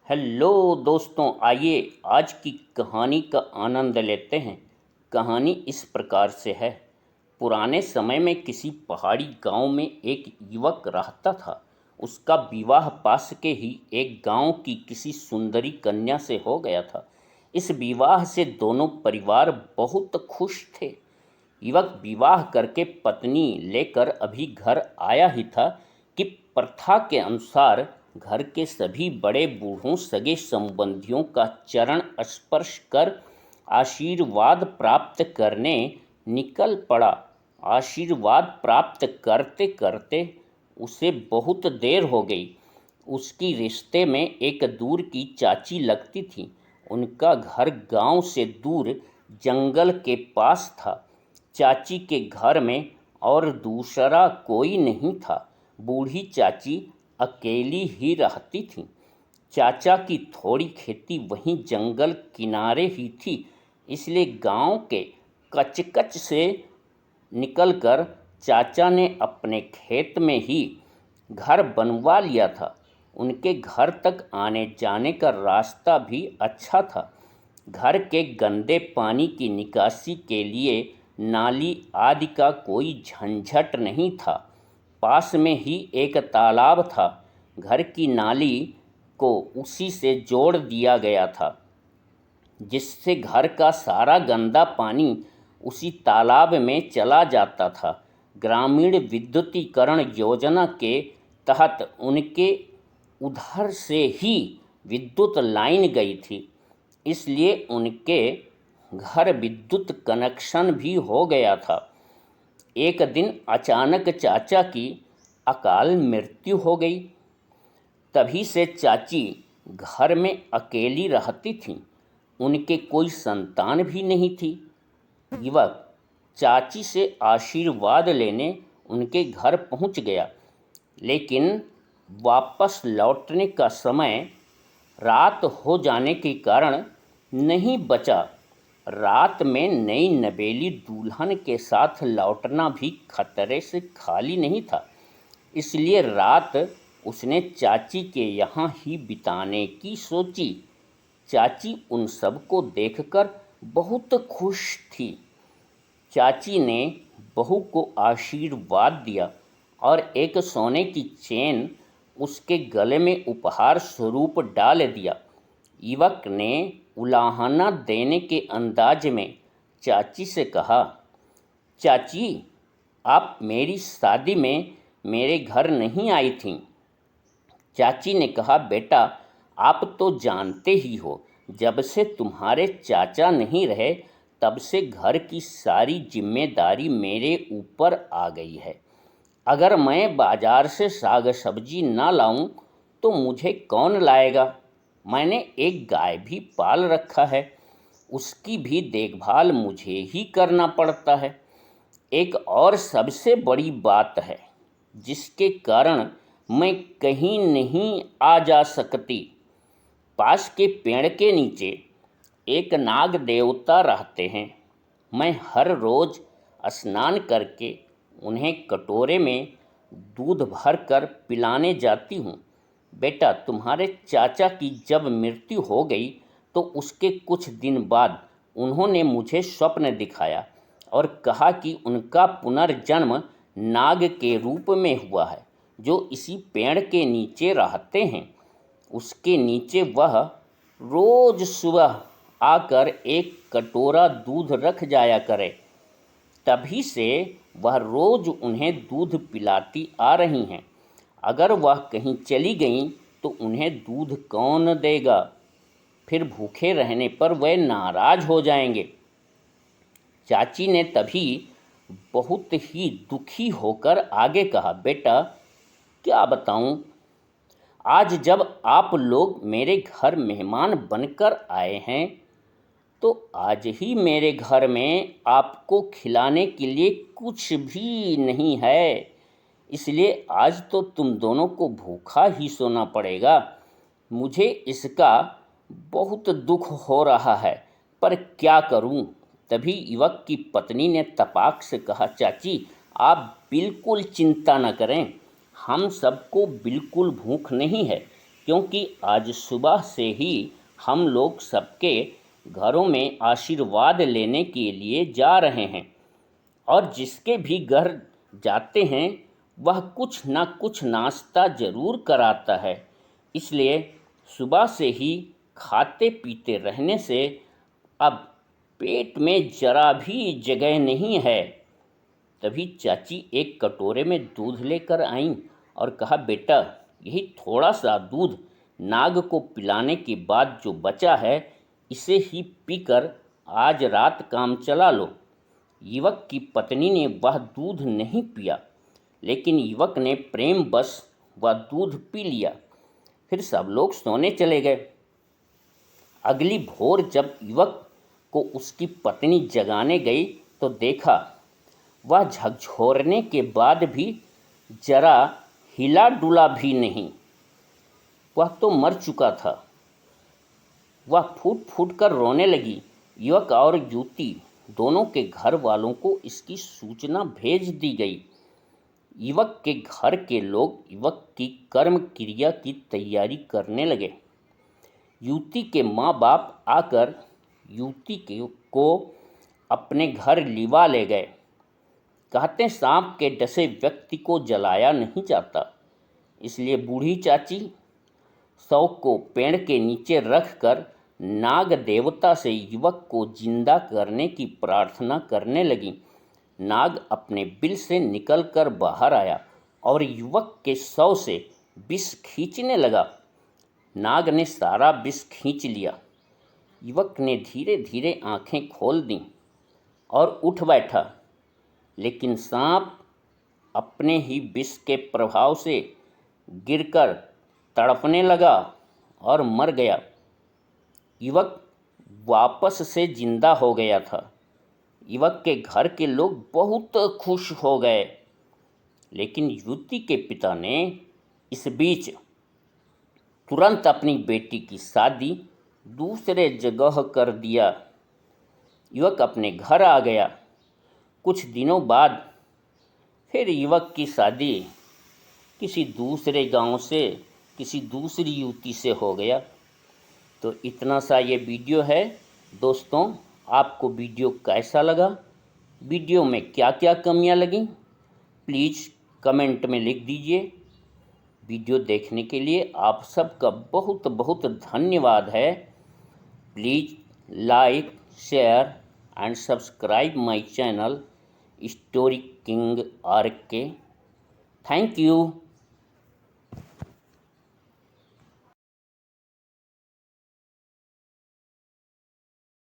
Hello दोस्तों, आइए आज की कहानी का आनंद लेते हैं। कहानी इस प्रकार से है। पुराने समय में किसी पहाड़ी गांव में एक युवक रहता था। उसका विवाह पास के ही एक गांव की किसी सुंदरी कन्या से हो गया था। इस विवाह से दोनों परिवार बहुत खुश थे। युवक विवाह करके पत्नी लेकर अभी घर आया ही था कि प्रथा के अनुसार घर के सभी बड़े बूढ़ों सगे संबंधियों का चरण स्पर्श कर आशीर्वाद प्राप्त करने निकल पड़ा। आशीर्वाद प्राप्त करते करते उसे बहुत देर हो गई। उसकी रिश्ते में एक दूर की चाची लगती थी। उनका घर गांव से दूर जंगल के पास था। चाची के घर में और दूसरा कोई नहीं था। बूढ़ी चाची अकेली ही रहती थी। चाचा की थोड़ी खेती वहीं जंगल किनारे ही थी, इसलिए गांव के कच-कच से निकलकर चाचा ने अपने खेत में ही घर बनवा लिया था। उनके घर तक आने जाने का रास्ता भी अच्छा था। घर के गंदे पानी की निकासी के लिए नाली आदि का कोई झंझट नहीं था। पास में ही एक तालाब था। घर की नाली को उसी से जोड़ दिया गया था, जिससे घर का सारा गंदा पानी उसी तालाब में चला जाता था। ग्रामीण विद्युतीकरण योजना के तहत उनके उधर से ही विद्युत लाइन गई थी, इसलिए उनके घर विद्युत कनेक्शन भी हो गया था। एक दिन अचानक चाचा की अकाल मृत्यु हो गई। तभी से चाची घर में अकेली रहती थीं। उनके कोई संतान भी नहीं थी। युवक चाची से आशीर्वाद लेने उनके घर पहुंच गया, लेकिन वापस लौटने का समय रात हो जाने के कारण नहीं बचा। रात में नई नवेली दुल्हन के साथ लौटना भी खतरे से खाली नहीं था, इसलिए रात उसने चाची के यहाँ ही बिताने की सोची। चाची उन सबको देखकर बहुत खुश थी। चाची ने बहू को आशीर्वाद दिया और एक सोने की चेन उसके गले में उपहार स्वरूप डाल दिया। युवक ने उलाहना देने के अंदाज में चाची से कहा, चाची, आप मेरी शादी में मेरे घर नहीं आई थीं। चाची ने कहा, बेटा, आप तो जानते ही हो, जब से तुम्हारे चाचा नहीं रहे तब से घर की सारी जिम्मेदारी मेरे ऊपर आ गई है। अगर मैं बाजार से साग सब्जी ना लाऊं तो मुझे कौन लाएगा। मैंने एक गाय भी पाल रखा है, उसकी भी देखभाल मुझे ही करना पड़ता है। एक और सबसे बड़ी बात है, जिसके कारण मैं कहीं नहीं आ जा सकती। पास के पेड़ के नीचे एक नाग देवता रहते हैं। मैं हर रोज़ स्नान करके उन्हें कटोरे में दूध भरकर पिलाने जाती हूँ। बेटा, तुम्हारे चाचा की जब मृत्यु हो गई तो उसके कुछ दिन बाद उन्होंने मुझे स्वप्न दिखाया और कहा कि उनका पुनर्जन्म नाग के रूप में हुआ है, जो इसी पेड़ के नीचे रहते हैं। उसके नीचे वह रोज सुबह आकर एक कटोरा दूध रख जाया करे। तभी से वह रोज उन्हें दूध पिलाती आ रही हैं। अगर वह कहीं चली गईं तो उन्हें दूध कौन देगा। फिर भूखे रहने पर वे नाराज हो जाएंगे। चाची ने तभी बहुत ही दुखी होकर आगे कहा, बेटा, क्या बताऊं, आज जब आप लोग मेरे घर मेहमान बनकर आए हैं तो आज ही मेरे घर में आपको खिलाने के लिए कुछ भी नहीं है, इसलिए आज तो तुम दोनों को भूखा ही सोना पड़ेगा। मुझे इसका बहुत दुख हो रहा है, पर क्या करूं। तभी युवक की पत्नी ने तपाक से कहा, चाची, आप बिल्कुल चिंता न करें, हम सबको बिल्कुल भूख नहीं है। क्योंकि आज सुबह से ही हम लोग सबके घरों में आशीर्वाद लेने के लिए जा रहे हैं और जिसके भी घर जाते हैं वह कुछ ना कुछ नाश्ता ज़रूर कराता है। इसलिए सुबह से ही खाते पीते रहने से अब पेट में ज़रा भी जगह नहीं है। तभी चाची एक कटोरे में दूध लेकर आईं और कहा, बेटा यही थोड़ा सा दूध नाग को पिलाने के बाद जो बचा है इसे ही पीकर आज रात काम चला लो। युवक की पत्नी ने वह दूध नहीं पिया, लेकिन युवक ने प्रेम बस वह दूध पी लिया। फिर सब लोग सोने चले गए। अगली भोर जब युवक को उसकी पत्नी जगाने गई तो देखा वह झकझोरने के बाद भी जरा हिला डुला भी नहीं। वह तो मर चुका था। वह फूट फूट कर रोने लगी। युवक और युवती दोनों के घर वालों को इसकी सूचना भेज दी गई। युवक के घर के लोग युवक की कर्म क्रिया की तैयारी करने लगे। युवती के माँ बाप आकर युवती को अपने घर लिवा ले गए। कहते सांप के डसे व्यक्ति को जलाया नहीं जाता, इसलिए बूढ़ी चाची शव को पेड़ के नीचे रखकर नाग देवता से युवक को जिंदा करने की प्रार्थना करने लगी। नाग अपने बिल से निकलकर बाहर आया और युवक के शव से विष खींचने लगा। नाग ने सारा विष खींच लिया। युवक ने धीरे धीरे आंखें खोल दीं और उठ बैठा, लेकिन सांप अपने ही विष के प्रभाव से गिरकर तड़पने लगा और मर गया। युवक वापस से जिंदा हो गया था। युवक के घर के लोग बहुत खुश हो गए, लेकिन युवती के पिता ने इस बीच तुरंत अपनी बेटी की शादी दूसरे जगह कर दिया। युवक अपने घर आ गया। कुछ दिनों बाद फिर युवक की शादी किसी दूसरे गांव से किसी दूसरी युवती से हो गया। तो इतना सा ये वीडियो है। दोस्तों, आपको वीडियो कैसा लगा? वीडियो में क्या क्या कमियां लगी, प्लीज़ कमेंट में लिख दीजिए। वीडियो देखने के लिए आप सबका बहुत बहुत धन्यवाद है। Please like, share and subscribe my channel story king RK। Thank you.